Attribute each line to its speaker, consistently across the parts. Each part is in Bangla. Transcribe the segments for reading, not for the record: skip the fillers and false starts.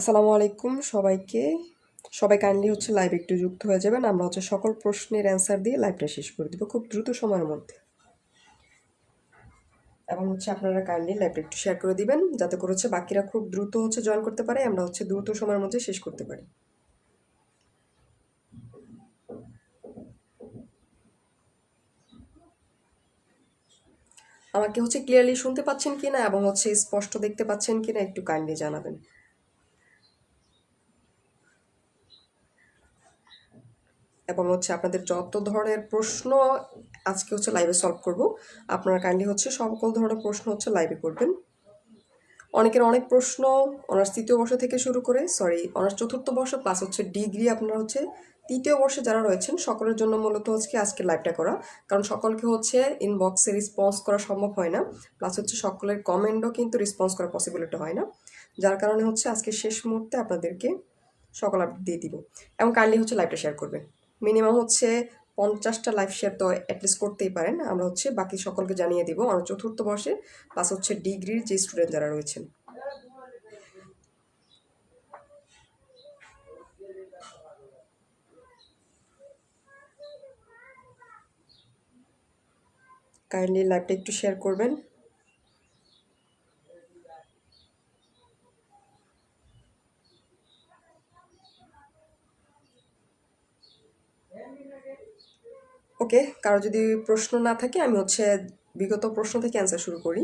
Speaker 1: আসসালামু আলাইকুম সবাইকে। সবাই কাইন্ডলি লাইভ একটু যুক্ত হয়ে যাবেন। আমরা সকল প্রশ্নের অ্যান্সার দিয়ে লাইভটা শেষ করে দিব খুব দ্রুত সময়ের মধ্যে। এবং আপনারা কাইন্ডলি লাইভটা একটু শেয়ার করে দিবেন যাতে করে বাকিরা খুব দ্রুত জয়েন করতে পারে, আমরা দ্রুত সময়ের মধ্যে শেষ করতে পারি। আমাকে ক্লিয়ারলি শুনতে পাচ্ছেন কিনা এবং স্পষ্ট দেখতে পাচ্ছেন কিনা একটু কাইন্ডলি জানাবেন। এবং আপনাদের যত ধরনের প্রশ্ন আজকে লাইভে সলভ করব, আপনারা কাইন্ডলি সকল ধরনের প্রশ্ন লাইভে করবেন। অনেকের অনেক প্রশ্ন অনার্স তৃতীয় বর্ষ থেকে শুরু করে অনার্স চতুর্থ বর্ষ প্লাস ডিগ্রি আপনারা তৃতীয় বর্ষে যারা রয়েছেন সকলের জন্য মূলত আজকে লাইভটা করা, কারণ সকলকে ইনবক্সে রেসপন্স করা সম্ভব হয় না, প্লাস সকলের কমেন্টও কিন্তু রেসপন্স করা পসিবিলিটি হয় না, যার কারণে আজকে শেষ মুহূর্তে আপনাদেরকে সকল আপডেট দিয়ে দিব। এবং কাইন্ডলি লাইভটা শেয়ার করবেন। মিনিমাম 50টা লাইভ শেয়ার তো অ্যাটলিস্ট করতেই পারেন। আমরা বাকি সকলকে জানিয়ে দিব অনার্স চতুর্থ বর্ষে প্লাস ডিগ্রির যে স্টুডেন্ট যারা রয়েছেন। কাইন্ডলি লাইভটা একটু শেয়ার করবেন। ওকে, কারো যদি প্রশ্ন না থাকে আমি বিগত প্রশ্ন থেকে অ্যান্সার শুরু করি।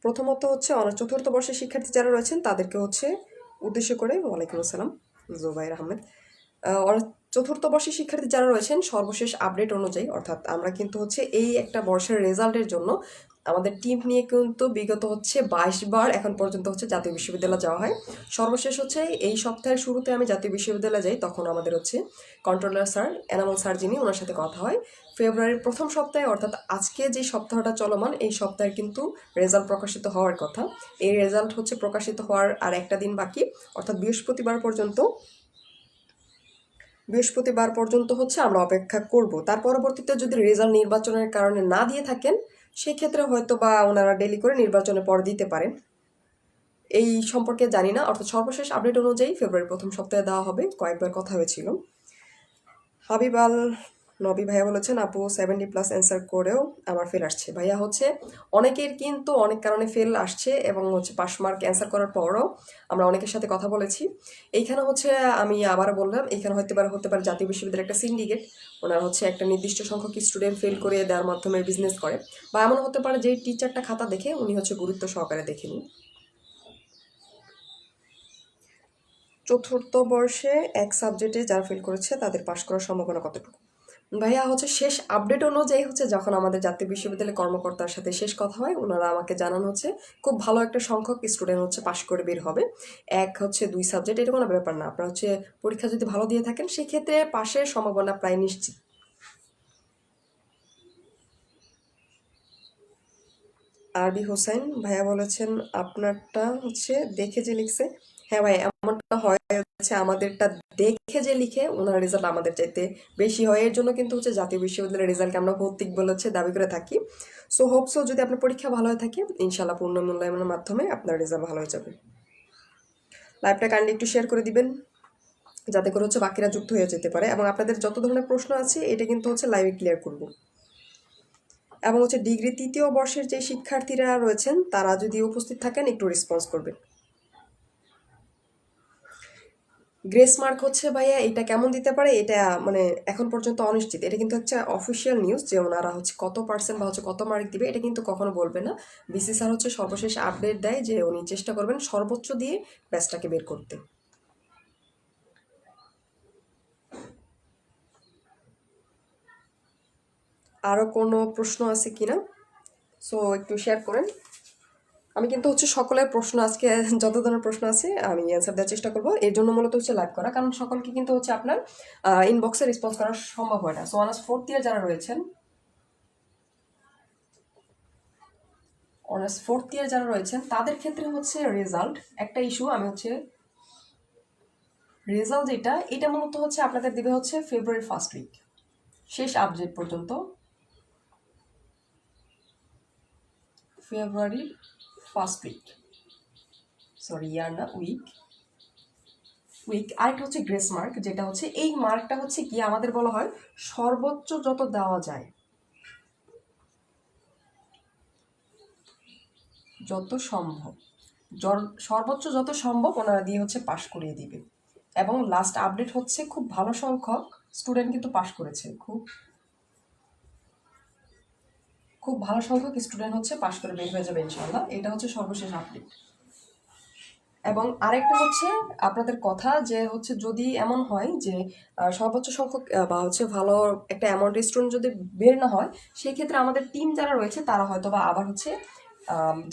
Speaker 1: প্রথমত অনার্স চতুর্থ বর্ষের শিক্ষার্থী যারা রয়েছেন তাদেরকে উদ্দেশ্য করে ওয়ালাইকুম আসসালাম জোবাইর আহমেদ। অনার্স চতুর্থ বর্ষের শিক্ষার্থী যারা রয়েছেন সর্বশেষ আপডেট অনুযায়ী, অর্থাৎ আমরা কিন্তু এই একটা বর্ষের রেজাল্টের জন্য আমাদের টিম নিয়ে কিন্তু বিগত 22 বার এখন পর্যন্ত জাতীয় বিশ্ববিদ্যালয় যাওয়া হয়। সর্বশেষ এই সপ্তাহের শুরুতে আমি জাতীয় বিশ্ববিদ্যালয়ে যাই, তখন আমাদের কন্ট্রোলার স্যার এনামুল স্যার যিনি, ওনার সাথে কথা হয়। ফেব্রুয়ারির প্রথম সপ্তাহে, অর্থাৎ আজকে যে সপ্তাহটা চলমান এই সপ্তাহে কিন্তু রেজাল্ট প্রকাশিত হওয়ার কথা। এই রেজাল্ট প্রকাশিত হওয়ার আর একটা দিন বাকি, অর্থাৎ বৃহস্পতিবার পর্যন্ত আমরা অপেক্ষা করব। তার পরবর্তীতে যদি রেজাল্ট নির্বাচনের কারণে না দিয়ে থাকেন সেক্ষেত্রে হয়তো বা ওনারা ডেলি করে নির্বাচনের পর দিতে পারেন, এই সম্পর্কে জানি না। অর্থাৎ সর্বশেষ আপডেট অনুযায়ী ফেব্রুয়ারির প্রথম সপ্তাহে দেওয়া হবে, কয়েকবার কথা হয়েছিল। হাবিব আল নবী ভাইয়া বলেছেন আপু 70+ অ্যান্সার করেও আমার ফেল আসছে। ভাইয়া অনেকের কিন্তু অনেক কারণে ফেল আসছে এবং পাস মার্ক অ্যান্সার করার পরও আমরা অনেকের সাথে কথা বলেছি। এইখানে আমি আবার বললাম, এইখানে হতে পারে জাতীয় বিশ্ববিদ্যালয়ের একটা সিন্ডিকেট, ওনারা একটা নির্দিষ্ট সংখ্যক স্টুডেন্ট ফেল করে দেওয়ার মাধ্যমে বিজনেস করে, বা এমন হতে পারে যে টিচারটা খাতা দেখে উনি গুরুত্ব সহকারে দেখেনি। চতুর্থ বর্ষে এক সাবজেক্টে যারা ফেল করেছে তাদের পাশ করার সম্ভাবনা কতটুকু? ভাইয়া শেষ আপডেট অনুযায়ী যখন আমাদের জাতীয় বিশ্ববিদ্যালয়ের কর্মকর্তার সাথে শেষ কথা হয়, ওনারা আমাকে জানান খুব ভালো একটা সংখ্যক স্টুডেন্ট পাশ করে বের হবে। এক 2 সাবজেক্ট এটা কোনো ব্যাপার না, আপনার পরীক্ষা যদি ভালো দিয়ে থাকেন সেক্ষেত্রে পাশের সম্ভাবনা প্রায় নিশ্চিত। আরবি হোসেন ভাইয়া বলেছেন আপনারটা দেখে যে লিখছে। হ্যাঁ ভাই, এমনটা হয় আমাদেরটা দেখে যে লিখে ওনার রেজাল্ট আমাদের চাইতে বেশি হয়, এর জন্য কিন্তু জাতীয় বিশ্ববিদ্যালয়ের রেজাল্টকে আমরা ভৌতিক বলে দাবি করে থাকি। সো হোপসো যদি আপনার পরীক্ষা ভালো হয়ে থাকে ইনশাল্লাহ পূর্ণ মূল্যায়নের মাধ্যমে আপনার রেজাল্ট ভালো হয়ে যাবে। লাইভটা কাইন্ডলি একটু শেয়ার করে দিবেন যাতে করে বাকিরা যুক্ত হয়ে যেতে পারে, এবং আপনাদের যত ধরনের প্রশ্ন আছে এটা কিন্তু লাইভে ক্লিয়ার করব। এবং ডিগ্রি তৃতীয় বর্ষের যে শিক্ষার্থীরা রয়েছেন তারা যদি উপস্থিত থাকেন একটু রেসপন্স করবেন। গ্রেস মার্ক ভাইয়া এটা কেমন দিতে পারে এটা মানে এখন পর্যন্ত অনিশ্চিত। এটা কিন্তু অফিসিয়াল নিউজ যে ওনারা কত পার্সেন্ট বা কত মার্ক দিবে এটা কিন্তু কখনো বলবে না। বিসি স্যার সর্বশেষ আপডেট দেয় যে উনি চেষ্টা করবেন সর্বোচ্চ দিয়ে ব্যাচটাকে বের করতে। আরও কোনো প্রশ্ন আছে কিনা সো একটু শেয়ার করেন। আমি কিন্তু সকলের প্রশ্ন আজকে যত ধরনের প্রশ্ন আছে আমি অ্যান্সার দেওয়ার চেষ্টা করবো, এর জন্য মূলত লাইভ করা, কারণ সকলকে কিন্তু আপনার ইনবক্সে রেসপন্স করা সম্ভব হয় না। সো অনার্স ফোর্থ ইয়ার যারা রয়েছেন তাদের ক্ষেত্রে রেজাল্ট একটা ইস্যু। আমি রেজাল্ট এটা মূলত আপনাদের দিবে ফেব্রুয়ারি ফার্স্ট উইক, শেষ আপডেট পর্যন্ত ফেব্রুয়ারির ফার্স্ট উইক, সরি ইয়ার না উইক, উইক। আরেকটা হচ্ছে গ্রেস মার্ক, যেটা হচ্ছে এই মার্কটা হচ্ছে কি আমাদের বলা হয় সর্বোচ্চ যত দেওয়া যায়, যত সম্ভব, সর্বোচ্চ যত সম্ভব ওনারা দিয়ে হচ্ছে পাশ করিয়ে দিবে। এবং লাস্ট আপডেট হচ্ছে খুব ভালো সংখ্যক স্টুডেন্ট কিন্তু পাশ করেছে, খুব খুব ভালো সংখ্যক স্টুডেন্ট হচ্ছে পাশ করে বের হয়ে যাবে ইনশাল্লাহ। এটা হচ্ছে সর্বশেষ আপডেট। এবং আরেকটা হচ্ছে আপনাদের কথা যে হচ্ছে যদি এমন হয় যে সর্বোচ্চ সংখ্যক বা হচ্ছে ভালো একটা অ্যামাউন্ট স্টুডেন্ট যদি বের না হয়, সেই ক্ষেত্রে আমাদের টিম যারা রয়েছে তারা হয়তো বা আবার হচ্ছে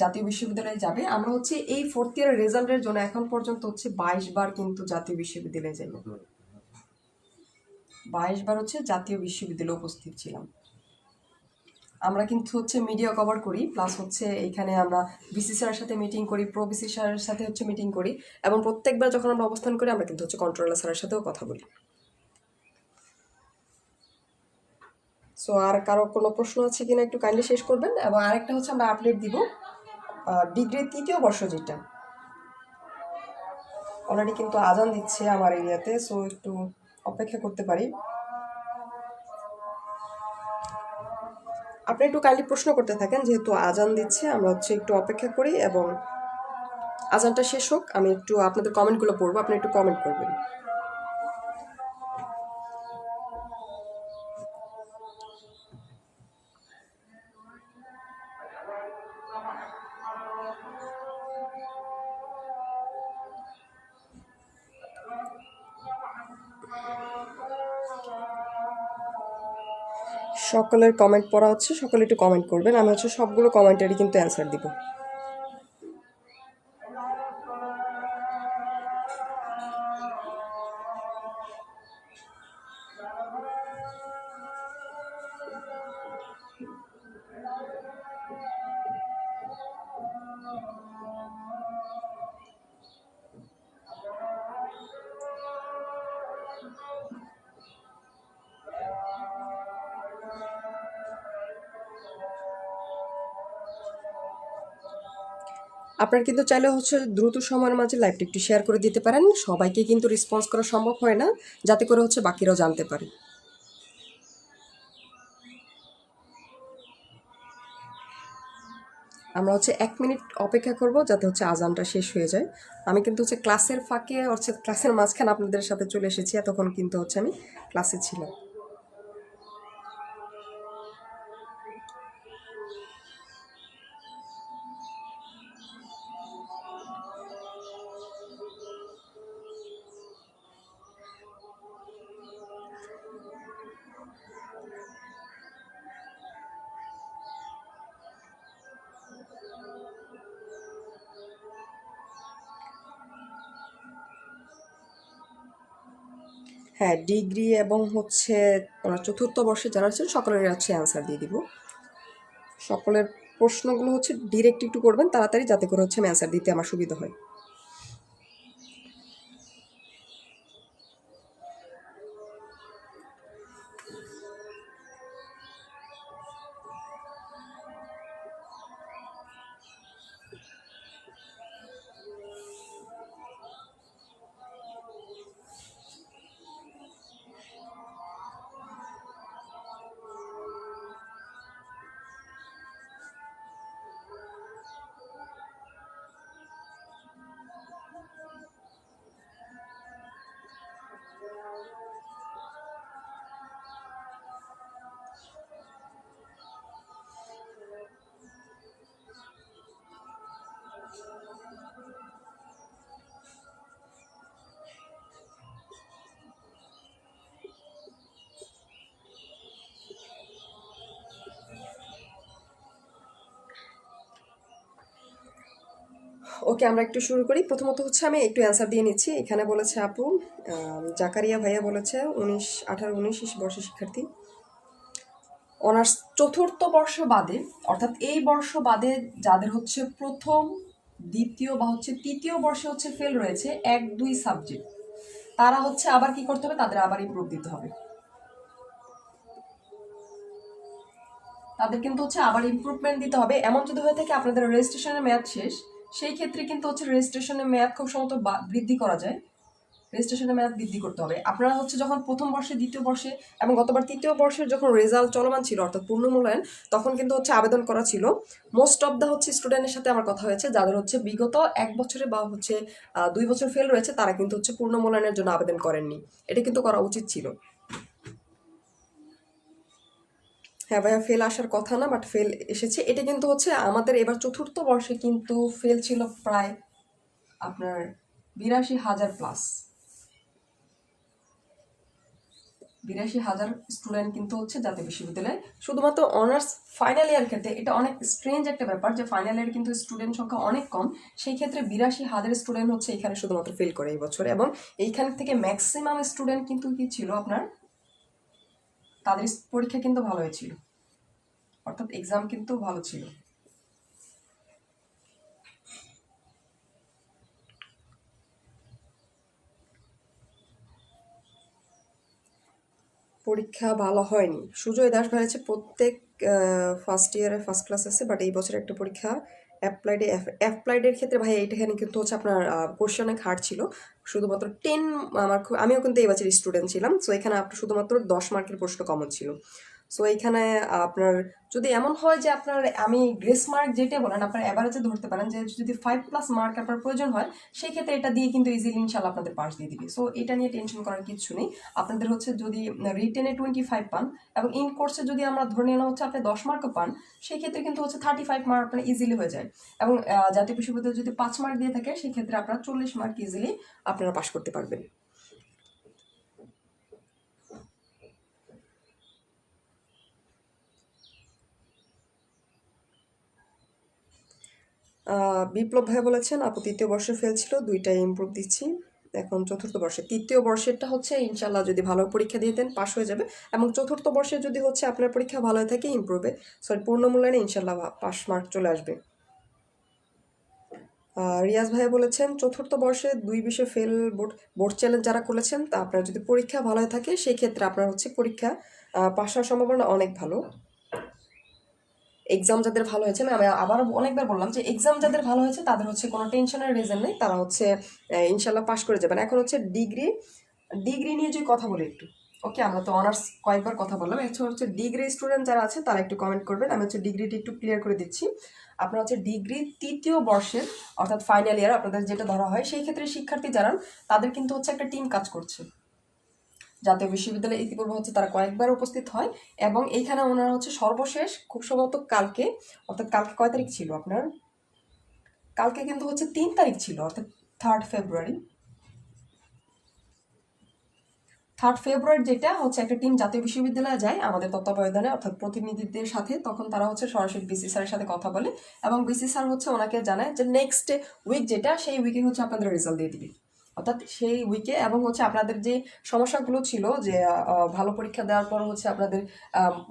Speaker 1: জাতীয় বিশ্ববিদ্যালয়ে যাবে। আমরা হচ্ছে এই ফোর্থ ইয়ারের রেজাল্টের জন্য এখন পর্যন্ত হচ্ছে 22 বার কিন্তু জাতীয় বিশ্ববিদ্যালয়ে যাই, 22 বার হচ্ছে জাতীয় বিশ্ববিদ্যালয়ে উপস্থিত ছিলাম। আমরা কিন্তু হচ্ছে মিডিয়া কভার করি, প্লাস হচ্ছে এখানে আমরা ভিসি স্যারের সাথে মিটিং করি, প্রো ভিসি স্যারের সাথে হচ্ছে মিটিং করি, এবং প্রত্যেকবার যখন আমরা অবস্থান করি আমরা কিন্তু হচ্ছে কন্ট্রোলার স্যারের সাথেও কথা বলি। সো আর কারো কোনো প্রশ্ন আছে কিনা একটু কাইন্ডলি শেষ করবেন। এবং আরেকটা হচ্ছে আমরা আপডেট দিব ডিগ্রির 3য় বর্ষ, যেটা অলরেডি কিন্তু আজান দিচ্ছে আমার এরিয়াতে, সো একটু অপেক্ষা করতে পারি। আপনি একটু কাইন্ডলি প্রশ্ন করতে থাকেন, যেহেতু আজান দিচ্ছে আমরা হচ্ছে একটু অপেক্ষা করি, এবং আজানটা শেষ হোক আমি একটু আপনাদের কমেন্টগুলো পড়বো, আপনি একটু কমেন্ট করবেন। সকলের কমেন্ট পড়া হচ্ছে, সকলে একটু কমেন্ট করবেন, আমি হচ্ছে সবগুলো কমেন্টারি কিন্তু অ্যান্সার দিব। আপনারা কিন্তু চাইলে হচ্ছে দ্রুত সময়ের মাঝে লাইভটা একটু শেয়ার করে দিতে পারেন, সবাইকে কিন্তু রেসপন্স করা সম্ভব হয় না, যাতে করে হচ্ছে বাকিরাও জানতে পারে। আমরা হচ্ছে 1 মিনিট অপেক্ষা করব যাতে হচ্ছে আজানটা শেষ হয়ে যায়। আমি কিন্তু হচ্ছে ক্লাসের ফাঁকে হচ্ছে ক্লাসের মাঝখানে আপনাদের সাথে চলে এসেছি, এতক্ষণ কিন্তু হচ্ছে আমি ক্লাসে ছিলাম। হ্যাঁ, ডিগ্রি এবং হচ্ছে 4র্থ বর্ষে যারা আছেন সকলের হচ্ছে অ্যান্সার দিয়ে দিব। সকলের প্রশ্নগুলো হচ্ছে ডিরেক্ট একটু করবেন তাড়াতাড়ি, যাতে করে হচ্ছে আমি অ্যান্সার দিতে আমার সুবিধা হয়। ওকে, আমরা একটু শুরু করি। প্রথমত হচ্ছে আমি একটু অ্যান্সার দিয়ে নিচ্ছি। এখানে বলেছে আপু জাকারিয়া ভাইয়া বলেছে 18-19 বর্ষের শিক্ষার্থী, অনার্স 4র্থ বর্ষ বাদে, অর্থাৎ এই বর্ষ বাদে যাদের হচ্ছে প্রথম, দ্বিতীয় বা হচ্ছে 3য় বর্ষে হচ্ছে ফেল রয়েছে 1-2 সাবজেক্ট, তারা হচ্ছে আবার কি করতে হবে, তাদের আবার ইমপ্রুভ দিতে হবে। তাদের কিন্তু হচ্ছে আবার ইমপ্রুভমেন্ট দিতে হবে। এমন যদি হয়ে থাকে আপনাদের রেজিস্ট্রেশনের মেয়াদ শেষ, সেই ক্ষেত্রে কিন্তু হচ্ছে রেজিস্ট্রেশনের মেয়াদ খুব সম্ভবত বৃদ্ধি করা যায়। রেজিস্ট্রেশনের মেয়াদ বৃদ্ধি করতে হবে। আপনারা হচ্ছে যখন প্রথম বর্ষে, দ্বিতীয় বর্ষে এবং গতবার তৃতীয় বর্ষের যখন রেজাল্ট চলমান ছিল অর্থাৎ পূর্ণ মূল্যায়ন, তখন কিন্তু হচ্ছে আবেদন করা ছিল। মোস্ট অফ দ্য হচ্ছে স্টুডেন্টের সাথে আমার কথা হয়েছে যাদের হচ্ছে বিগত 1 বছরে বা হচ্ছে 2 বছর ফেল রয়েছে, তারা কিন্তু হচ্ছে পূর্ণ মূল্যায়নের জন্য আবেদন করেননি। এটা কিন্তু করা উচিত ছিল। হ্যাঁ ভাইয়া, ফেল আসার কথা না, বাট ফেল এসেছে। এটা কিন্তু হচ্ছে আমাদের এবার চতুর্থ বর্ষে কিন্তু ফেল ছিল প্রায় আপনার 82,000 প্লাস। 82,000 স্টুডেন্ট কিন্তু হচ্ছে জাতীয় বিশ্ববিদ্যালয়ে। শুধুমাত্র অনার্স ফাইনাল ইয়ার ক্ষেত্রে এটা অনেক স্ট্রেঞ্জ একটা ব্যাপার যে ফাইনাল ইয়ার কিন্তু স্টুডেন্ট সংখ্যা অনেক কম, সেই ক্ষেত্রে 82,000 স্টুডেন্ট হচ্ছে এখানে শুধুমাত্র ফেল করে এই বছরে। এবং এইখান থেকে ম্যাক্সিমাম স্টুডেন্ট কিন্তু কি ছিল আপনার, তাদের পরীক্ষা কিন্তু ভালো হয়েছিল, অর্থাৎ এক্সাম কিন্তু ভালো ছিল। পরীক্ষা ভালো হয়নি, সুজয় দাস ভাই হচ্ছে প্রত্যেক ফার্স্ট ইয়ারে ফার্স্ট ক্লাস আছে, বাট এই বছর একটা পরীক্ষা অ্যাপ্লাইডের ক্ষেত্রে ভাই এখানে কিন্তু হচ্ছে আপনার কোশ্চেন অনেক হার্ড ছিল। শুধুমাত্র 10, আমিও কিন্তু এই বছর স্টুডেন্ট ছিলাম, সো এখানে আপনার শুধুমাত্র 10 মার্কের প্রশ্ন কমন ছিল। সো এইখানে আপনার যদি এমন হয় যে আপনার, আমি গ্রেস মার্ক যেটা বলেন আপনার অ্যাভারেজে ধরতে পারেন, যে যদি 5+ মার্ক আপনার প্রয়োজন হয়, সেই ক্ষেত্রে এটা দিয়ে কিন্তু ইজিলি ইনশাল্লাহ আপনাদের পাস দিয়ে দিবে। সো এটা নিয়ে টেনশন করার কিছু নেই। আপনাদের হচ্ছে যদি রিটেনে 25 পান এবং ইন কোর্সে যদি আমরা ধরে নিলাম হচ্ছে আপনি 10 মার্কও পান, সেই ক্ষেত্রে কিন্তু হচ্ছে 35 মার্ক আপনার ইজিলি হয়ে যায়। এবং জাতীয় বিশ্ববিদ্যালয় যদি 5 মার্ক দিয়ে থাকে, সেই ক্ষেত্রে আপনারা 40 মার্ক ইজিলি আপনারা পাস করতে পারবেন। বিপ্লব ভাই বলেছেন আপু তৃতীয় বর্ষে ফেল ছিল, দুইটাই ইমপ্রুভ দিচ্ছি, এখন চতুর্থ বর্ষে। তৃতীয় বর্ষেরটা হচ্ছে ইনশাল্লাহ যদি ভালো পরীক্ষা দিয়ে দেন পাস হয়ে যাবে, এবং চতুর্থ বর্ষে যদি হচ্ছে আপনার পরীক্ষা ভালো হয়ে থাকে ইমপ্রুভে, সরি পূর্ণ মূল্যায়নে ইনশাল্লাহ পাস মার্ক চলে আসবে। রিয়াজ ভাই বলেছেন চতুর্থ বর্ষে 2 বিষয়ে ফেল, বোর্ড বোর্ড চ্যালেঞ্জ যারা করেছেন, তা আপনার যদি পরীক্ষা ভালো হয়ে থাকে সেই ক্ষেত্রে আপনার হচ্ছে পরীক্ষা পাস হওয়ার সম্ভাবনা অনেক ভালো। এক্সাম যাদের ভালো হয়েছে, আমি আবার অনেকবার বললাম যে এক্সাম যাদের ভালো হয়েছে তাদের হচ্ছে কোনো টেনশনের রিজন নেই, তারা হচ্ছে ইনশাল্লাহ পাশ করে যাবেন। এখন হচ্ছে ডিগ্রি ডিগ্রি নিয়ে যদি কথা বলি একটু, ওকে আমরা তো অনার্স কয়েকবার কথা বললাম, এখন হচ্ছে ডিগ্রি স্টুডেন্ট যারা আছে তারা একটু কমেন্ট করবেন, আমি হচ্ছে ডিগ্রিটি একটু ক্লিয়ার করে দিচ্ছি। আপনার হচ্ছে ডিগ্রি তৃতীয় বর্ষের অর্থাৎ ফাইনাল ইয়ার আপনাদের যেটা ধরা হয়, সেই ক্ষেত্রে শিক্ষার্থী যারা তাদের কিন্তু হচ্ছে একটা টিম কাজ করছে। জাতীয় বিশ্ববিদ্যালয়ে ইতিপূর্বে হচ্ছে তারা কয়েকবার উপস্থিত হয়, এবং এইখানে ওনারা হচ্ছে সর্বশেষ খুব সম্ভবত কালকে, অর্থাৎ কালকে কয় তারিখ ছিল আপনার, কালকে কিন্তু হচ্ছে 3 তারিখ ছিল, অর্থাৎ 3 ফেব্রুয়ারি। 3 ফেব্রুয়ারি যেটা হচ্ছে একটা টিম জাতীয় বিশ্ববিদ্যালয়ে যায় আমাদের তত্ত্বাবধানে অর্থাৎ প্রতিনিধিদের সাথে, তখন তারা হচ্ছে সরাসরি বিসি স্যারের সাথে কথা বলে, এবং বিসি স্যার হচ্ছে ওনাকে জানায় যে নেক্সট উইক যেটা, সেই উইকে হচ্ছে আপনাদের রেজাল্ট দিয়ে দিবে, অর্থাৎ সেই উইকে। এবং হচ্ছে আপনাদের যে সমস্যাগুলো ছিল যে ভালো পরীক্ষা দেওয়ার পর হচ্ছে আপনাদের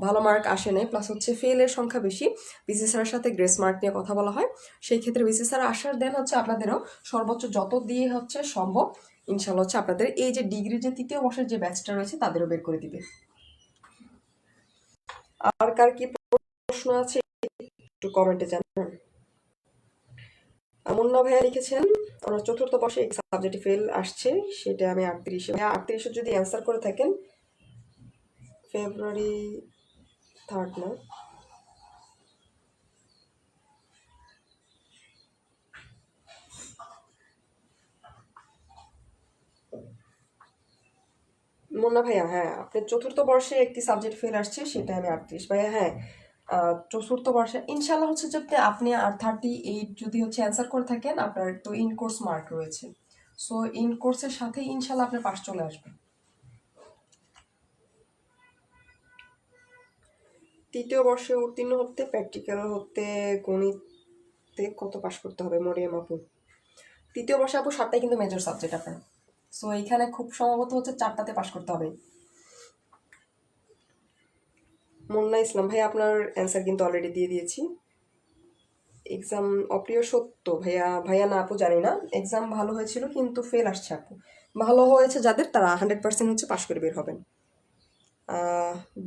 Speaker 1: ভালো মার্ক আসে নাই, প্লাস হচ্ছে ফেলের সংখ্যা বেশি, বিসি স্যারের সাথে গ্রেস মার্ক নিয়ে কথা বলা হয়। সেই ক্ষেত্রে বিসি স্যার আশ্বাস দেন হচ্ছে আপনাদেরও সর্বোচ্চ যত দিয়ে হচ্ছে সম্ভব ইনশাল্লাহ হচ্ছে আপনাদের এই যে ডিগ্রির যে তৃতীয় বর্ষের যে ব্যাচটা রয়েছে তাদেরও বের করে দিবে। আর কার কি প্রশ্ন আছে একটু কমেন্টে জানান। মুন্না ভাইয়া লিখেছেন ওনার চতুর্থ বর্ষে এক সাবজেক্টে ফেল আসছে, সেটা আমি 38 ভাইয়া 38 যদি অ্যান্সার করে থাকেন ফেব্রুয়ারি 3 না, মুন্না ভাইয়া হ্যাঁ আপনার চতুর্থ বর্ষে একটি সাবজেক্ট ফেল আসছে, সেটা আমি 38 ভাইয়া হ্যাঁ। চতুর্থ বর্ষে ইনশাল্লাহ হচ্ছে যদি আপনি আর 38 যদি হচ্ছে অ্যান্সার করে থাকেন, আপনার তো ইন কোর্স মার্ক রয়েছে, সো ইন কোর্সের সাথে ইনশাল্লাহ আপনার পাস চলে আসবে। তৃতীয় বর্ষে উত্তীর্ণ হতে প্র্যাকটিক্যাল হতে গণিতে কত পাস করতে হবে মরিয়াম আপু? তৃতীয় বর্ষে আপু 7টাই কিন্তু মেজর সাবজেক্ট আপনার, সো এখানে খুব সম্ভবত হচ্ছে 4টাতে পাস করতে হবে। মুন্না ইসলাম ভাই আপনার অ্যান্সার কিন্তু অলরেডি দিয়ে দিয়েছি। এক্সাম অপ্রিয় সত্য ভাইয়া, ভাইয়া না আপু জানি না, এক্সাম ভালো হয়েছিল কিন্তু ফেল আসছে আপু। ভালো হয়েছে যাদের তারা 100% হচ্ছে পাশ করে বের হবেন।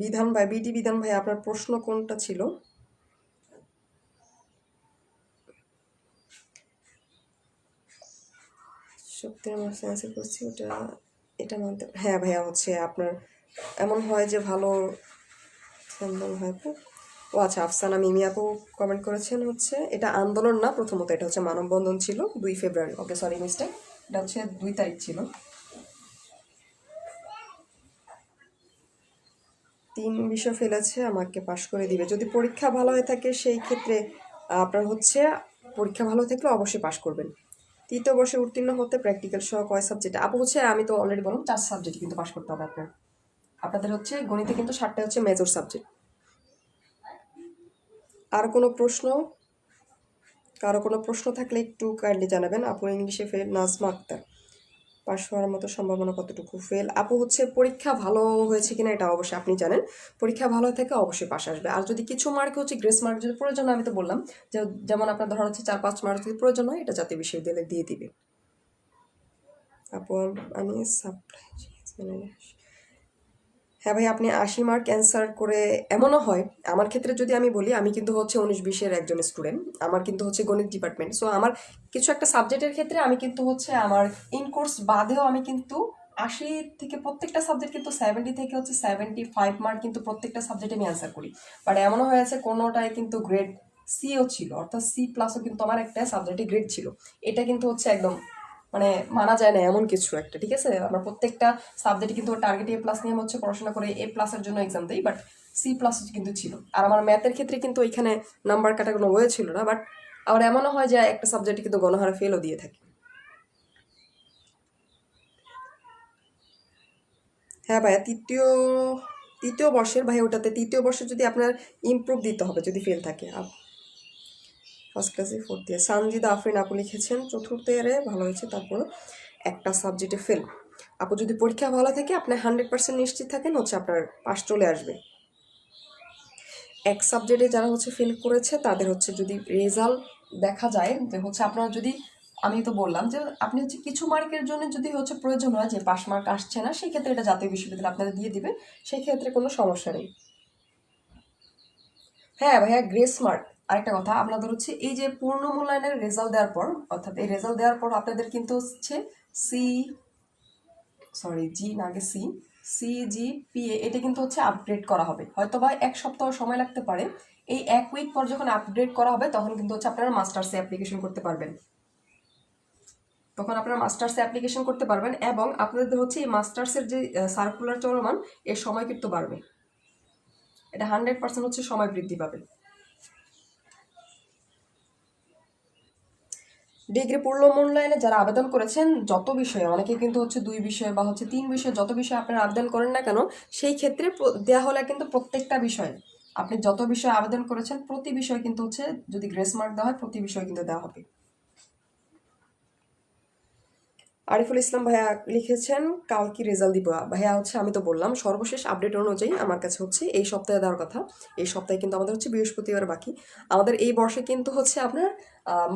Speaker 1: বিধান ভাই, বিডি বিধান ভাই আপনার প্রশ্ন কোনটা ছিল? সপ্তাহের মাসে অ্যান্সার করছি ওটা, এটা মানতে, হ্যাঁ ভাইয়া হচ্ছে আপনার এমন হয় যে ভালো আন্দোলন হয় তো। ও আচ্ছা, আফসানা মিমি আপু কমেন্ট করেছেন হচ্ছে এটা আন্দোলন না, প্রথমত এটা হচ্ছে মানববন্ধন ছিল 2 ফেব্রুয়ারি। ওকে সরি মিস্টেক, এটা হচ্ছে 2 তারিখ ছিল। 3 বিষয় ফেলেছে, আমাকে পাশ করে দিবে যদি পরীক্ষা ভালো হয়ে থাকে। সেই ক্ষেত্রে আপনার হচ্ছে পরীক্ষা ভালো থাকলে অবশ্যই পাশ করবেন। 3য় বর্ষে উত্তীর্ণ হতে প্র্যাকটিক্যাল সহ কয় সাবজেক্ট? আপু হচ্ছে আমি তো অলরেডি বললাম 4 সাবজেক্ট কিন্তু পাশ করতে হবে আপনার। আপনাদের হচ্ছে গণিতে কিন্তু 7টা হচ্ছে মেজর সাবজেক্ট। আর কোনো প্রশ্ন, কারো কোনো প্রশ্ন থাকলে একটু কাইন্ডলি জানাবেন। আপু ইংলিশে ফেল, নাজমা আক্তার পাশ হওয়ার মতো সম্ভাবনা কতটুকু? ফেল আপু হচ্ছে পরীক্ষা ভালো হয়েছে কিনা এটা অবশ্যই আপনি জানেন। পরীক্ষা ভালো থেকে অবশ্যই পাশ আসবে। আর যদি কিছু মার্ক হচ্ছে গ্রেস মার্ক যদি প্রয়োজন হয়, আমি তো বললাম যে যেমন আপনার ধরা হচ্ছে 4-5 মার্ক যদি প্রয়োজন হয়, এটা জাতীয় বিশ্ববিদ্যালয় দিয়ে দিবে। আপু আমি সাপ্লাই, হ্যাঁ ভাই আপনি 80 মার্ক অ্যান্সার করে, এমনও হয় আমার ক্ষেত্রে যদি আমি বলি, আমি কিন্তু হচ্ছে 19-20-এর একজন স্টুডেন্ট। আমার কিন্তু হচ্ছে গণিত ডিপার্টমেন্ট। সো আমার কিছু একটা সাবজেক্টের ক্ষেত্রে আমি কিন্তু হচ্ছে আমার ইন কোর্স বাদেও আমি কিন্তু 80 থেকে প্রত্যেকটা সাবজেক্ট কিন্তু 70 থেকে হচ্ছে 75 মার্ক কিন্তু প্রত্যেকটা সাবজেক্টে আমি অ্যান্সার করি। বাট এমনও হয়েছে কোনোটায় কিন্তু গ্রেড সিও ছিল, অর্থাৎ C+ও কিন্তু আমার একটা সাবজেক্টে গ্রেড ছিল। এটা কিন্তু হচ্ছে একদম মানে মানা যায় না এমন কিছু একটা, ঠিক আছে। আমরা প্রত্যেকটা সাবজেক্টে কিন্তু টার্গেট A+ নিয়ে হচ্ছে পড়াশোনা করে A+-এর জন্য এক্সাম দিই, বাট C+ কিন্তু ছিল। আর আমার ম্যাথের ক্ষেত্রে কিন্তু ওইখানে নাম্বার কাটা কোনো ওয়ে ছিল না। বাট আবার এমনও হয় যে একটা সাবজেক্টে কিন্তু গণহারে ফেলও দিয়ে থাকি। হ্যাঁ ভাইয়া, তৃতীয় বর্ষের ভাই ওটাতে 3য় বর্ষে যদি আপনার ইমপ্রুভ দিতে হবে যদি ফেল থাকে। ফার্স্ট ক্লাসে 4th ইয়ার সানজিদা আফরিন আপু লিখেছেন 4th ইয়ারে ভালো হয়েছে, তারপর একটা সাবজেক্টে ফেল। আপু যদি পরীক্ষা ভালো থাকে আপনি 100% নিশ্চিত থাকেন হচ্ছে আপনার পাস চলে আসবে। এক সাবজেক্টে যারা হচ্ছে ফেল করেছে তাদের হচ্ছে যদি রেজাল্ট দেখা যায় যে হচ্ছে আপনারা যদি, আমি তো বললাম যে আপনি হচ্ছে কিছু মার্কের জন্য যদি হচ্ছে প্রয়োজন হয় যে পাস মার্ক আসছে না, সেই ক্ষেত্রে এটা জাতীয় বিশ্ববিদ্যালয় আপনাদের দিয়ে দিবে, সেই ক্ষেত্রে কোনো সমস্যা নেই। হ্যাঁ ভাইয়া, গ্রেস মার্ক আরেকটা কথা, আপনাদের হচ্ছে এই যে পূর্ণ মূল্যায়নের রেজাল্ট দেওয়ার পর, অর্থাৎ এই রেজাল্ট দেওয়ার পর আপনাদের কিন্তু হচ্ছে সি, সরি জি না, আগে CGPA এটা কিন্তু হচ্ছে আপডেট করা হবে। হয়তো বা 1 সপ্তাহ সময় লাগতে পারে। এই 1 উইক পর যখন আপডেট করা হবে তখন কিন্তু হচ্ছে আপনারা মাস্টার্সে অ্যাপ্লিকেশন করতে পারবেন। তখন আপনারা মাস্টার্সে অ্যাপ্লিকেশন করতে পারবেন এবং আপনাদের হচ্ছে এই মাস্টার্সের যে সার্কুলার চলমান এর সময় কিন্তু বাড়বে। এটা 100% হচ্ছে সময় বৃদ্ধি পাবে। ডিগ্রি পূর্ণ মূল্যায়নে যারা আবেদন করেছেন যত বিষয়ে, অনেকে কিন্তু হচ্ছে 2 বিষয় বা হচ্ছে 3 বিষয়, যত বিষয়ে আপনারা আবেদন করেন না কেন, সেই ক্ষেত্রে দেওয়া হলে কিন্তু প্রত্যেকটা বিষয়ে আপনি যত বিষয়ে আবেদন করেছেন প্রতি বিষয় কিন্তু হচ্ছে যদি গ্রেস মার্ক দেওয়া হয় প্রতি বিষয় কিন্তু দেওয়া হবে। আরিফুল ইসলাম ভাইয়া লিখেছেন কাল কি রেজাল্ট দিব? ভাইয়া হচ্ছে আমি তো বললাম সর্বশেষ আপডেট অনুযায়ী আমার কাছে হচ্ছে এই সপ্তাহে দেওয়ার কথা। এই সপ্তাহে কিন্তু আমাদের হচ্ছে বৃহস্পতিবার বাকি। আমাদের এই বর্ষে কিন্তু হচ্ছে আপনার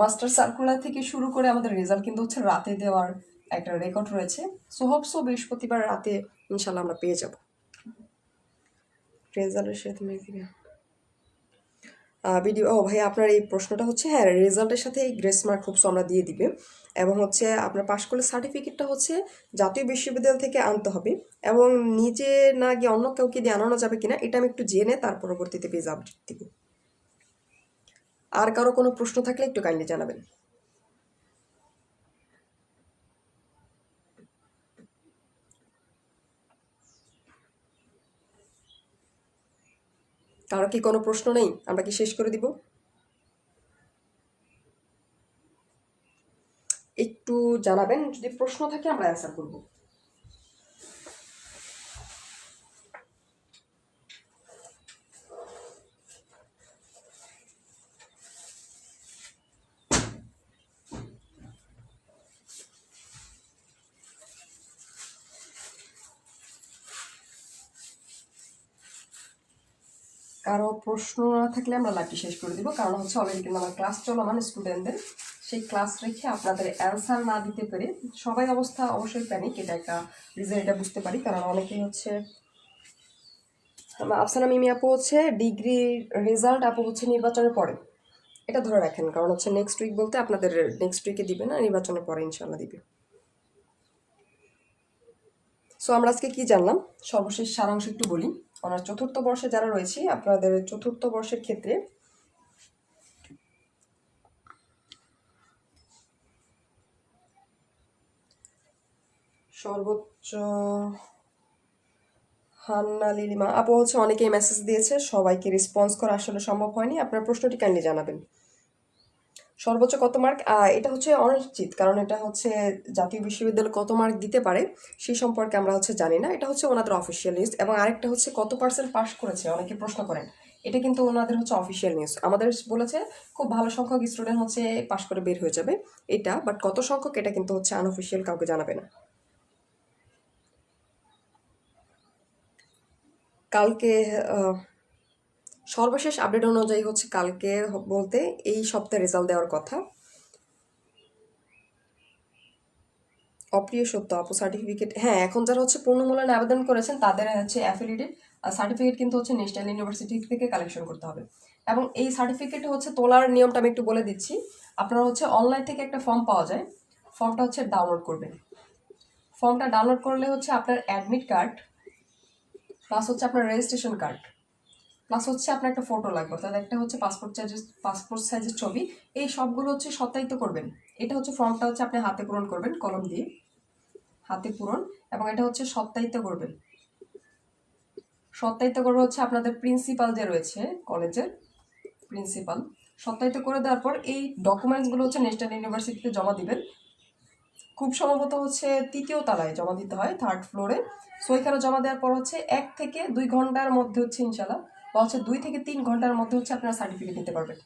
Speaker 1: মাস্টার সার্কুলার থেকে শুরু করে আমাদের রেজাল্ট কিন্তু হচ্ছে রাতে দেওয়ার একটা রেকর্ড রয়েছে। সো হোপসো বৃহস্পতিবার রাতে ইনশাল্লাহ আমরা পেয়ে যাব রেজাল্টের সাথে। ভিডিও, ও ভাই আপনার এই প্রশ্নটা হচ্ছে, হ্যাঁ রেজাল্টের সাথে এই গ্রেস মার্ক হোপস আমরা দিয়ে দিবে। এবং হচ্ছে আপনার পাশ করলে সার্টিফিকেটটা হচ্ছে জাতীয় বিশ্ববিদ্যালয় থেকে আনতে হবে। এবং নিজে না গিয়ে অন্য কাউকে দিয়ে আনানো যাবে কিনা এটা আমি একটু জেনে তার পরবর্তীতে পেজ আপডেট দিব। আর কারো কোনো প্রশ্ন থাকলে একটু কাইন্ডলি জানাবেন। কারো কি কোনো প্রশ্ন নেই? আমরা কি শেষ করে দিব? একটু জানাবেন, যদি প্রশ্ন থাকে আমরা অ্যান্সার করবো। কারো প্রশ্ন না থাকলে আমরা লাইভটি শেষ করে দিব, কারণ হচ্ছে অলরেডি কিন্তু আমার ক্লাস চলমান স্টুডেন্টদের, সেই ক্লাস রেখে আপনাদের অ্যান্সার না দিতে পেরে সবাই অবস্থা অবশ্যই প্যানিক, এটা একটা রিজন, এটা বুঝতে পারি। কারণ অনেকেই হচ্ছে, আফসানা মিমি আপু হচ্ছে ডিগ্রি রেজাল্ট আপু হচ্ছে নির্বাচনের পরে, এটা ধরে রাখেন। কারণ হচ্ছে নেক্সট উইক বলতে আপনাদের নেক্সট উইকে দিবে না, নির্বাচনের পরে ইনশাল্লাহ দিবে। সো আমরা আজকে কি জানলাম, সর্বশেষ সারাংশ একটু বলি। অনার্স চতুর্থ বর্ষে যারা রয়েছে, আপনাদের চতুর্থ বর্ষের ক্ষেত্রে সর্বোচ্চ হান্না লিলিমা আপু হচ্ছে অনেকেই মেসেজ দিয়েছে, সবাইকে রেসপন্স করা আসলে সম্ভব হয়নি। আপনার প্রশ্নটি কাইন্ডলি জানাবেন। সর্বোচ্চ কত মার্ক, এটা হচ্ছে অনিশ্চিত, কারণ এটা হচ্ছে জাতীয় বিশ্ববিদ্যালয় কত মার্ক দিতে পারে সেই সম্পর্কে আমরা হচ্ছে জানি না। এটা হচ্ছে ওনাদের অফিসিয়াল নিউজ। এবং আরেকটা হচ্ছে কত পার্সেন্ট পাস করেছে অনেকে প্রশ্ন করেন, এটা কিন্তু ওনাদের হচ্ছে অফিসিয়াল নিউজ। আমাদের বলেছে খুব ভালো সংখ্যক স্টুডেন্ট হচ্ছে পাস করে বের হয়ে যাবে এটা, বাট কত সংখ্যক এটা কিন্তু হচ্ছে আনঅফিসিয়াল, কাউকে জানাবে না। কালকে সর্বশেষ আপডেট অনুযায়ী হচ্ছে কালকে বলতে এই সপ্তাহে রেজাল্ট দেওয়ার কথা। অপ্রিয় সত্য আপু সার্টিফিকেট, হ্যাঁ এখন যারা হচ্ছে পূর্ণমূল্যায়ন আবেদন করেছেন তাদের হচ্ছে অ্যাফিলিয়েটেড সার্টিফিকেট কিন্তু হচ্ছে ন্যাশনাল ইউনিভার্সিটি থেকে কালেকশন করতে হবে। এবং এই সার্টিফিকেট হচ্ছে তোলার নিয়মটা আমি একটু বলে দিচ্ছি। আপনারা হচ্ছে অনলাইন থেকে একটা ফর্ম পাওয়া যায়, ফর্মটা হচ্ছে ডাউনলোড করবেন। ফর্মটা ডাউনলোড করলে হচ্ছে আপনার অ্যাডমিট কার্ড প্লাস হচ্ছে আপনার রেজিস্ট্রেশন কার্ড প্লাস হচ্ছে আপনার একটা ফটো লাগবে, অর্থাৎ একটা হচ্ছে পাসপোর্ট সাইজের ছবি, এই সবগুলো হচ্ছে সত্যায়িত করবেন। এটা হচ্ছে ফর্মটা হচ্ছে আপনি হাতে পূরণ করবেন কলম দিয়ে, হাতে পূরণ। এবং এটা হচ্ছে সত্যায়িত করবেন। সত্যায়িত করবে হচ্ছে আপনাদের প্রিন্সিপাল যে রয়েছে কলেজের প্রিন্সিপাল। সত্যায়িত করে দেওয়ার পর এই ডকুমেন্টসগুলো হচ্ছে ন্যাশনাল ইউনিভার্সিটিতে জমা দিবেন। খুব সম্ভবত হচ্ছে তৃতীয় তলায় জমা দিতে হয়, থার্ড ফ্লোরে। সো এখানে জমা দেওয়ার পর হচ্ছে 1 থেকে 2 ঘন্টার মধ্যে হচ্ছে ইনশাল্লাহ, বা হচ্ছে 2 থেকে 3 ঘন্টার মধ্যে হচ্ছে আপনারা সার্টিফিকেট নিতে পারবেন।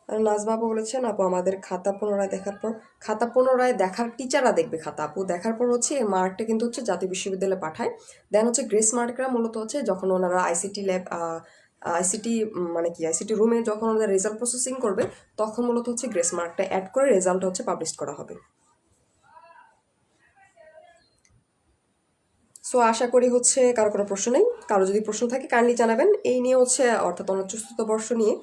Speaker 1: আর নাজমা আপু বলেছেন আপু আমাদের খাতা পুনরায় দেখার পর, খাতা পুনরায় দেখার টিচাররা দেখবে খাতা আপু, দেখার পর হচ্ছে এই মার্কটা কিন্তু হচ্ছে জাতীয় বিশ্ববিদ্যালয়ে পাঠায়। দেন হচ্ছে গ্রেস মার্করা মূলত হচ্ছে যখন ওনারা আইসিটি ল্যাব, আইসিটি মানে কি আইসিটি রুমে যখন ওনাদের রেজাল্ট প্রসেসিং করবে, তখন মূলত হচ্ছে গ্রেস মার্কটা অ্যাড করে রেজাল্ট হচ্ছে পাবলিশ করা হবে। সো আশা করি হচ্ছে কারো কোনো প্রশ্ন নেই। কারো যদি প্রশ্ন থাকে কাইন্ডলি জানাবেন। এই নিয়ে হচ্ছে অর্থাৎ অনার্স চতুর্থ বর্ষ নিয়ে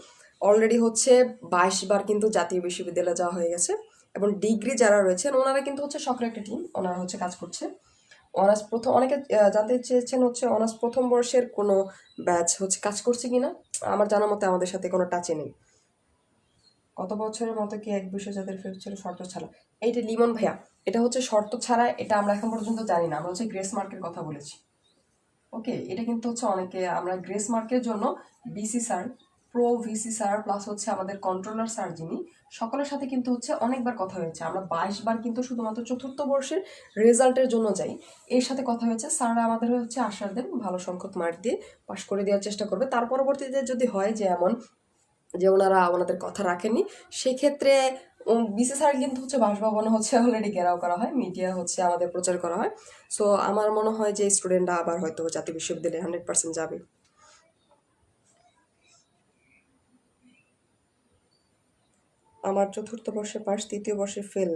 Speaker 1: অলরেডি হচ্ছে 22 বার কিন্তু জাতীয় বিশ্ববিদ্যালয়ে যাওয়া হয়ে গেছে। এবং ডিগ্রি যারা রয়েছেন ওনারা কিন্তু হচ্ছে সক্রিয় একটা টিম, ওনারা হচ্ছে কাজ করছে। অনার্স প্রথম অনেকে জানতে চেয়েছেন হচ্ছে অনার্স প্রথম বর্ষের কোনো ব্যাচ হচ্ছে কাজ করছে কিনা। আমার জানা মতে আমাদের সাথে কোনো টাচে নেই। কত বছরের মতো কি এক বিষয় যাদের ফেরত ছিল শর্ত ছাড়া, এইটা লিমন ভাইয়া, এটা হচ্ছে শর্ত ছাড়া, এটা আমরা এখন পর্যন্ত জানি না। আমরা হচ্ছে গ্রেস মার্কের কথা বলেছি। ওকে, এটা কিন্তু হচ্ছে অনেকে আমরা গ্রেস মার্কের জন্য VC sir, pro VC sir plus হচ্ছে আমাদের কন্ট্রোলার স্যার যিনি, সকলের সাথে কিন্তু হচ্ছে অনেকবার কথা হয়েছে। আমরা 22 বার কিন্তু শুধুমাত্র চতুর্থ বর্ষের রেজাল্টের জন্য যাই, এর সাথে কথা হয়েছে। স্যাররা আমাদের হচ্ছে আশ্বাস দেন ভালো সংখ্যক মার্ক দিয়ে পাশ করে দেওয়ার চেষ্টা করবে। তার পরবর্তীতে যদি হয় যে এমন যে ওনারা ওনাদের কথা রাখেননি, সেক্ষেত্রে বিসি স্যার কিন্তু হচ্ছে বাসভবনে হচ্ছে অলরেডি ঘেরাও করা হয়, মিডিয়া হচ্ছে আমাদের প্রচার করা হয়। সো আমার মনে হয় যে স্টুডেন্টরা আবার হয়তো জাতীয় বিশ্ববিদ্যালয়ে 100% যাবে। আমার চতুর্থ বর্ষে পাস, তৃতীয় বর্ষে ফেল।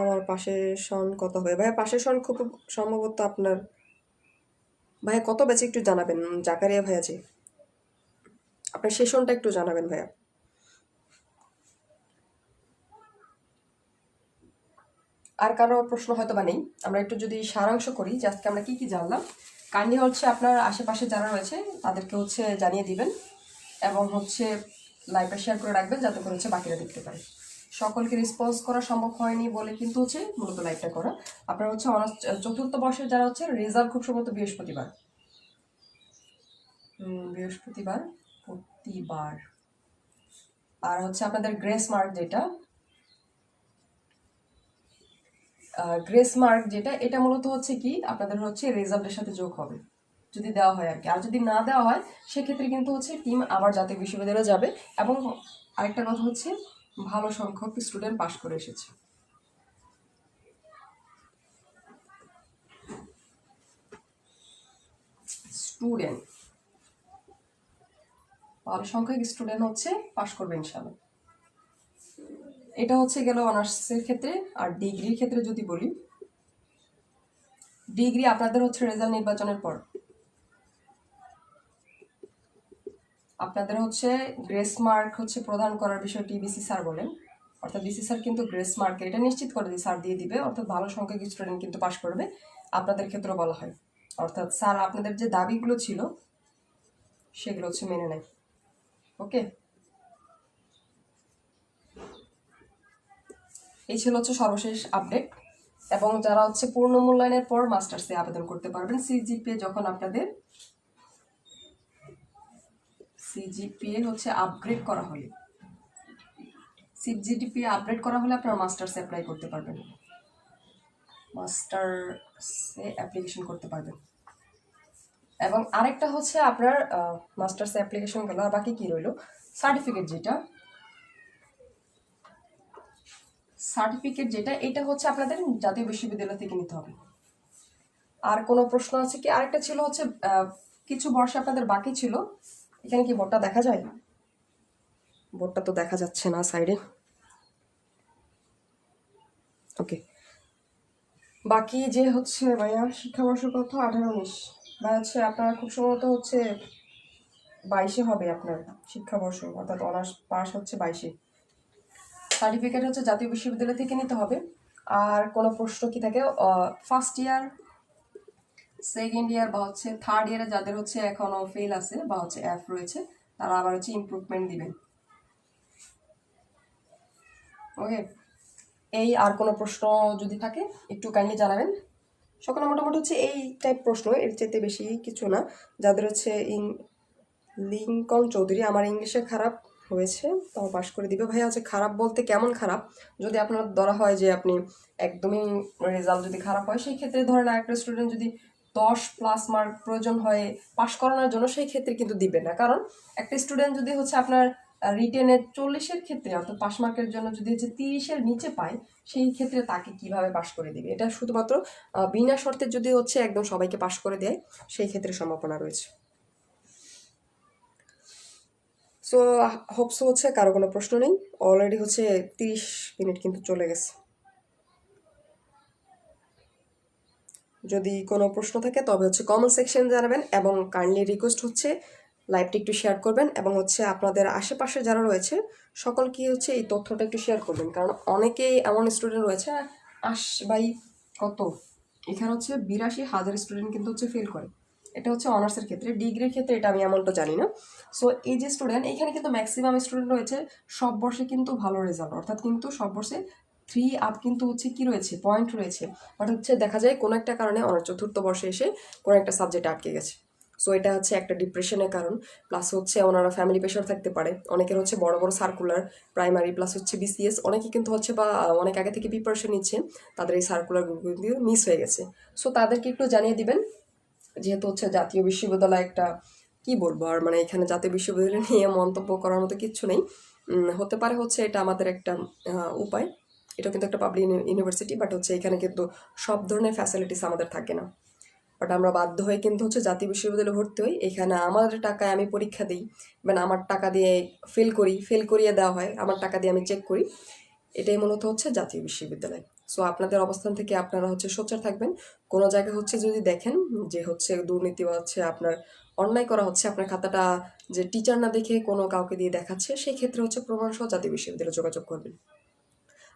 Speaker 1: আমার পাশের সন কত হবে ভাইয়া? পাশের সন খুব সম্ভবত আপনার ভাইয়া কত ব্যাচে একটু জানাবেন, জাকারিয়া ভাইয়া যে আপনার সেশনটা একটু জানাবেন ভাইয়া। আর কারো প্রশ্ন হয়তো বা নেই। আমরা একটু যদি সারাংশ করি যে আজকে আমরা কি কি জানলাম, কাইন্ডলি হচ্ছে আপনার আশেপাশে যারা রয়েছে তাদেরকে হচ্ছে জানিয়ে দিবেন এবং হচ্ছে লাইভটা শেয়ার করে রাখবেন যাতে করে হচ্ছে বাকিরা দেখতে পারে। সকলকে রেসপন্স করা সম্ভব হয়নি বলে কিন্তু হচ্ছে মূলত লাইভটা করা। আপনার হচ্ছে অনার্স চতুর্থ বর্ষের যারা হচ্ছে রেজাল্ট খুব সম্ভবত বৃহস্পতিবার, বৃহস্পতিবার প্রতিবার। আর হচ্ছে আপনাদের গ্রেস মার্ক যেটা, গ্রেস মার্ক যেটা, এটা মূলত হচ্ছে কি আপনাদের হচ্ছে রেজাল্টের সাথে যোগ হবে যদি দেওয়া হয় আর কি। আর যদি না দেওয়া হয় সেক্ষেত্রে কিন্তু হচ্ছে টিম আবার জাতীয় বিশ্ববিদ্যালয়ে যাবে। এবং আরেকটা কথা হচ্ছে ভালো সংখ্যক স্টুডেন্ট পাশ করে এসেছে। স্টুডেন্ট, ভালো সংখ্যক স্টুডেন্ট হচ্ছে পাশ করবে ইনশাল্লাহ। এটা হচ্ছে গেল অনার্সের ক্ষেত্রে। আর ডিগ্রির ক্ষেত্রে যদি বলি, ডিগ্রি আপনাদের হচ্ছে রেজাল্ট নির্বাচনের পর আপনাদের হচ্ছে গ্রেস মার্ক হচ্ছে প্রদান করার বিষয়টি বিসি স্যার বলেন, অর্থাৎ বিসি স্যার কিন্তু গ্রেস মার্ক এটা নিশ্চিত করে দিয়ে স্যার দিয়ে দিবে, অর্থাৎ ভালো সংখ্যক স্টুডেন্ট কিন্তু পাশ করবে, আপনাদের ক্ষেত্রেও বলা হয়। অর্থাৎ স্যার আপনাদের যে দাবিগুলো ছিল সেগুলো হচ্ছে মেনে নেয়। ওকে, এই ছিল হচ্ছে সর্বশেষ আপডেট। এবং যারা হচ্ছে পূর্ণ মূল্যায়নের পর মাস্টার্সে আবেদন করতে পারবেন, সিজিপিএ যখন আপনাদের সিজিপিএ হচ্ছে আপগ্রেড করা হলে, সিজিপিএ আপগ্রেড করা হলে আপনারা মাস্টার্সে অ্যাপ্লাই করতে পারবেন, মাস্টার্সে অ্যাপ্লিকেশন করতে পারবেন। এবং আরেকটা হচ্ছে আপনার মাস্টার্সে অ্যাপ্লিকেশন গেল, আর বাকি কি রইল, সার্টিফিকেট যেটা এটা হচ্ছে আপনাদের জাতীয় বিশ্ববিদ্যালয় থেকে নিতে হবে। আর কোনো প্রশ্ন আছে কি? আরেকটা ছিল হচ্ছে কিছু বর্ষে আপনাদের বাকি ছিল, এখানে কি বোর্ডটা দেখা যায়? বোর্ডটা তো দেখা যাচ্ছে না সাইডে। ওকে, বাকি যে হচ্ছে ভাইয়া শিক্ষাবর্ষ কত 18-19 বা হচ্ছে আপনার খুব সম্ভবত হচ্ছে 22-এ হবে আপনার শিক্ষাবর্ষ, অর্থাৎ অনার্স পাস হচ্ছে 22-এ। সার্টিফিকেট হচ্ছে জাতীয় বিশ্ববিদ্যালয় থেকে নিতে হবে। আর কোনো প্রশ্ন কি থাকে, ফার্স্ট ইয়ার, সেকেন্ড ইয়ার বা হচ্ছে থার্ড ইয়ারে যাদের হচ্ছে এখনো ফেল আছে বা হচ্ছে এফ রয়েছে, তারা আবার হচ্ছে ইমপ্রুভমেন্ট দিবেন। ওকে, এই আর কোনো প্রশ্ন যদি থাকে একটু কাইন্ডলি জানাবেন। সকলে মোটামুটি হচ্ছে এই টাইপ প্রশ্ন, এর চাইতে বেশি কিছু না। যাদের হচ্ছে লিঙ্কন চৌধুরী, আমার ইংলিশে খারাপ হয়েছে তাও পাশ করে দিবে। ভাইয়া হচ্ছে খারাপ বলতে কেমন খারাপ? যদি আপনার ধরা হয় যে আপনি একদমই রেজাল্ট যদি খারাপ হয়, সেই ক্ষেত্রে ধরেন একটা স্টুডেন্ট যদি 10+ মার্ক প্রয়োজন হয় পাশ করানোর জন্য, সেই ক্ষেত্রে কিন্তু দিবে না। কারণ একটা স্টুডেন্ট যদি হচ্ছে আপনার রিটেনে 40-এর ক্ষেত্রে, অর্থাৎ পাস মার্কের জন্য যদি হচ্ছে 30-এর নিচে পায়, সেই ক্ষেত্রে তাকে কিভাবে পাশ করে দিবে? এটা শুধুমাত্র বিনা শর্তে যদি হচ্ছে একদম সবাইকে পাশ করে দেয়, সেই ক্ষেত্রে সম্ভাবনা রয়েছে। সো হোপসো হচ্ছে কারো কোনো প্রশ্ন নেই। অলরেডি হচ্ছে 30 মিনিট কিন্তু চলে গেছে। যদি কোনো প্রশ্ন থাকে তবে হচ্ছে কমেন্ট সেকশন জানাবেন, এবং কাইন্ডলি রিকোয়েস্ট হচ্ছে লাইভটি একটু শেয়ার করবেন, এবং হচ্ছে আপনাদের আশেপাশে যারা রয়েছে সকলকে হচ্ছে এই তথ্যটা একটু শেয়ার করবেন। কারণ অনেকেই এমন স্টুডেন্ট রয়েছে ভাই কত, এখানে হচ্ছে 82,000 স্টুডেন্ট কিন্তু হচ্ছে ফেল করে। এটা হচ্ছে অনার্সের ক্ষেত্রে, ডিগ্রির ক্ষেত্রে এটা আমি এমনটা জানি না। সো এই যে স্টুডেন্ট, এখানে কিন্তু ম্যাক্সিমাম স্টুডেন্ট রয়েছে সব বর্ষে কিন্তু ভালো রেজাল্ট, অর্থাৎ কিন্তু সব বর্ষে 3 আপ কিন্তু হচ্ছে কি রয়েছে, পয়েন্ট রয়েছে। বাট হচ্ছে দেখা যায় কোনো একটা কারণে অনার্স চতুর্থ বর্ষে এসে কোনো একটা সাবজেক্ট আটকে গেছে। সো এটা হচ্ছে একটা ডিপ্রেশনের কারণ। প্লাস হচ্ছে ওনারা ফ্যামিলি প্রেশার থাকতে পারে, অনেকের হচ্ছে বড় বড় সার্কুলার প্রাইমারি প্লাস হচ্ছে বিসিএস, অনেকে কিন্তু হচ্ছে বা অনেক আগে থেকে প্রিপারেশন নিচ্ছে, তাদের এই সার্কুলারগুলো মিস হয়ে গেছে। সো তাদেরকে একটু জানিয়ে দিবেন, যেহেতু হচ্ছে জাতীয় বিশ্ববিদ্যালয় একটা কি বলবো আর, মানে এখানে জাতীয় বিশ্ববিদ্যালয় নিয়ে মন্তব্য করার মতো কিচ্ছু নেই। হতে পারে হচ্ছে এটা আমাদের একটা উপায়, এটা কিন্তু একটা পাবলিক ইউনিভার্সিটি, বাট হচ্ছে এখানে কিন্তু সব ধরনের ফ্যাসিলিটিস আমাদের থাকে না। বাট আমরা বাধ্য হয়ে কিন্তু হচ্ছে জাতীয় বিশ্ববিদ্যালয়ে ভর্তি হই, এখানে আমাদের টাকায় আমি পরীক্ষা দিই, মানে আমার টাকা দিয়ে ফেল করিয়ে দেওয়া হয়, আমার টাকা দিয়ে আমি চেক করি। এটাই মূলত হচ্ছে জাতীয় বিশ্ববিদ্যালয়। সো আপনাদের অবস্থান থেকে আপনারা হচ্ছে সোচ্চার থাকবেন। কোনো জায়গায় হচ্ছে যদি দেখেন যে হচ্ছে দুর্নীতি বা হচ্ছে আপনার অন্যায় করা হচ্ছে, আপনার খাতাটা যে টিচার না দেখে কোনো কাউকে দিয়ে দেখাচ্ছে, সেই ক্ষেত্রে হচ্ছে প্রমাণসহ জাতীয় বিশ্ববিদ্যালয়ে যোগাযোগ করবেন।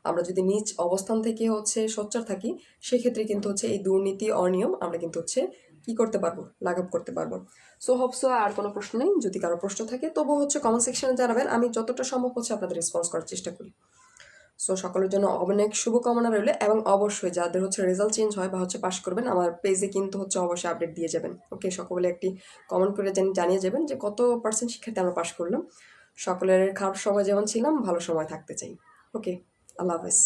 Speaker 1: আমরা যদি নিজ অবস্থান থেকে হচ্ছে সোচ্চার থাকি, সেক্ষেত্রে কিন্তু হচ্ছে এই দুর্নীতি অনিয়ম আমরা কিন্তু হচ্ছে কি করতে পারবো, লাঘব করতে পারবো। সো হোপসো আর কোনো প্রশ্ন নেই। যদি কারো প্রশ্ন থাকে তবুও হচ্ছে কমেন্ট সেকশনে জানাবেন, আমি যতটা সম্ভব হচ্ছে আপনাদের রেসপন্স করার চেষ্টা করি। সো সকলের জন্য অনেক শুভকামনা রইল, এবং অবশ্যই যাদের হচ্ছে রেজাল্ট চেঞ্জ হয় বা হচ্ছে পাশ করবেন, আমার পেজে কিন্তু হচ্ছে অবশ্যই আপডেট দিয়ে যাবেন। ওকে, সকলে একটি কমেন্ট করে জানিয়ে যাবেন যে কত পার্সেন্ট শিক্ষার্থী আমরা পাশ করলাম। সকলের খারাপ সময় যেমন ছিলাম, ভালো সময় থাকতে চাই। ওকে, আল্লাহ হাফেজ।